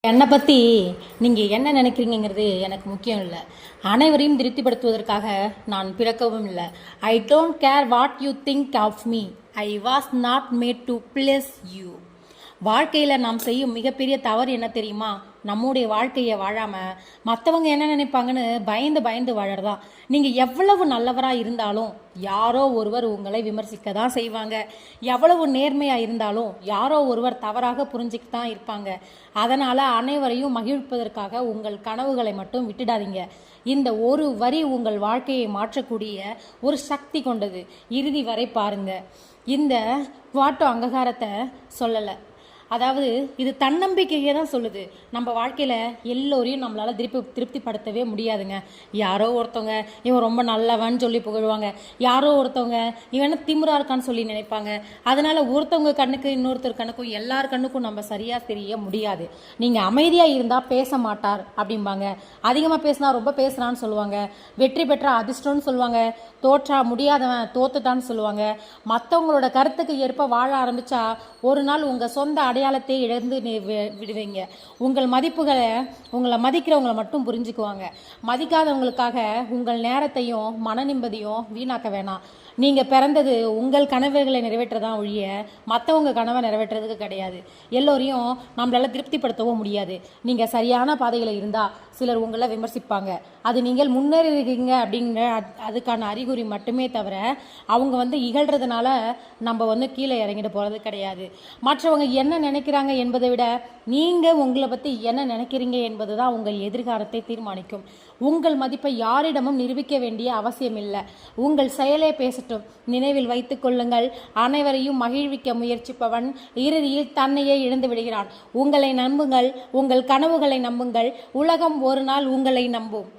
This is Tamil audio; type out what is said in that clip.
என்னை பற்றி நீங்கள் என்ன நினைக்கிறீங்கிறது எனக்கு முக்கியம் இல்லை. அனைவரையும் திருப்திப்படுத்துவதற்காக நான் பிறக்கவும் இல்லை. I don't care what you think of me. I was not made to please you. வாழ்க்கையில் நாம் செய்யும் மிகப்பெரிய தவறு என்ன தெரியுமா? நம்முடைய வாழ்க்கையை வாழாமல் மற்றவங்க என்ன நினைப்பாங்கன்னு பயந்து பயந்து வாழறதான். நீங்கள் எவ்வளவு நல்லவராக இருந்தாலும் யாரோ ஒருவர் உங்களை விமர்சிக்க தான் செய்வாங்க. எவ்வளவு நேர்மையாக இருந்தாலும் யாரோ ஒருவர் தவறாக புரிஞ்சுக்கிட்டு தான் இருப்பாங்க. அதனால் அனைவரையும் மகிழ்ப்பதற்காக உங்கள் கனவுகளை மட்டும் விட்டுடாதீங்க. இந்த ஒரு வரி உங்கள் வாழ்க்கையை மாற்றக்கூடிய ஒரு சக்தி கொண்டது. இறுதி வரை பாருங்க. இந்த வாட்டோ அங்ககாரத்தை சொல்லலை. அதாவது இது தன்னம்பிக்கையே தான் சொல்லுது. நம்ம வாழ்க்கையில் எல்லோரையும் நம்மளால் திருப்திப்படுத்தவே முடியாதுங்க. யாரோ ஒருத்தவங்க இவன் ரொம்ப நல்லவன்னு சொல்லி புகழ்வாங்க. யாரோ ஒருத்தவங்க இவன் திமிரா இருக்கான்னு சொல்லி நினைப்பாங்க. அதனால் ஒருத்தவங்க கண்ணுக்கு இன்னொருத்தர் கண்ணுக்கும் எல்லார் கண்ணுக்கும் நம்ம சரியாக தெரிய முடியாது. நீங்கள் அமைதியாக இருந்தால் பேச மாட்டார் அப்படிம்பாங்க. அதிகமாக பேசினா ரொம்ப பேசுகிறான்னு சொல்லுவாங்க. வெற்றி பெற்றா அதிர்ஷ்டம்னு சொல்லுவாங்க. தோற்றா முடியாதவன் தோத்துட்டான்னு சொல்லுவாங்க. மற்றவங்களோட கருத்துக்கு ஏற்ப வாழ ஆரம்பித்தா ஒரு நாள் உங்கள் சொந்த அடையாளத்தை இழந்து விடுவீங்க. உங்களை மதிக்கிறவங்களை மட்டும் புரிஞ்சுக்குவாங்க. மதிக்காதவங்களுக்காக உங்கள் நேரத்தையும் மன நிம்மதியும் வீணாக்க வேணாம். நீங்கள் பிறந்தது உங்கள் கனவுகளை நிறைவேற்றதான் ஒழிய மற்றவங்க கனவை நிறைவேற்றுறதுக்கு கிடையாது. எல்லோரையும் நம்மளால திருப்திப்படுத்தவும் முடியாது. நீங்கள் சரியான பாதையில் இருந்தால் சிலர் உங்களை விமர்சிப்பாங்க. அது நீங்கள் முன்னேறிருக்கீங்க அப்படிங்கிற அதுக்கான அறிகுறி மட்டுமே தவிர அவங்க இகழ்றதுனால நம்ம கீழே இறங்கிட்டு போகிறது கிடையாது. மற்றவங்க என்ன நினைக்கிறாங்க என்பதை விட நீங்கள் உங்களை பற்றி என்ன நினைக்கிறீங்க என்பது தான் உங்கள் எதிர்காலத்தை தீர்மானிக்கும். உங்கள் மதிப்பை யாரிடமும் நிரூபிக்க வேண்டிய அவசியம் இல்லை. உங்கள் செயலே பேசட்டும். நினைவில் வைத்துக் கொள்ளுங்கள், அனைவரையும் மகிழ்விக்க முயற்சிப்பவன் இறுதியில் தன்னையே இழந்து விடுகிறான். உங்களை நம்புங்கள், உங்கள் கனவுகளை நம்புங்கள். உலகம் ஒரு நாள் உங்களை நம்பும்.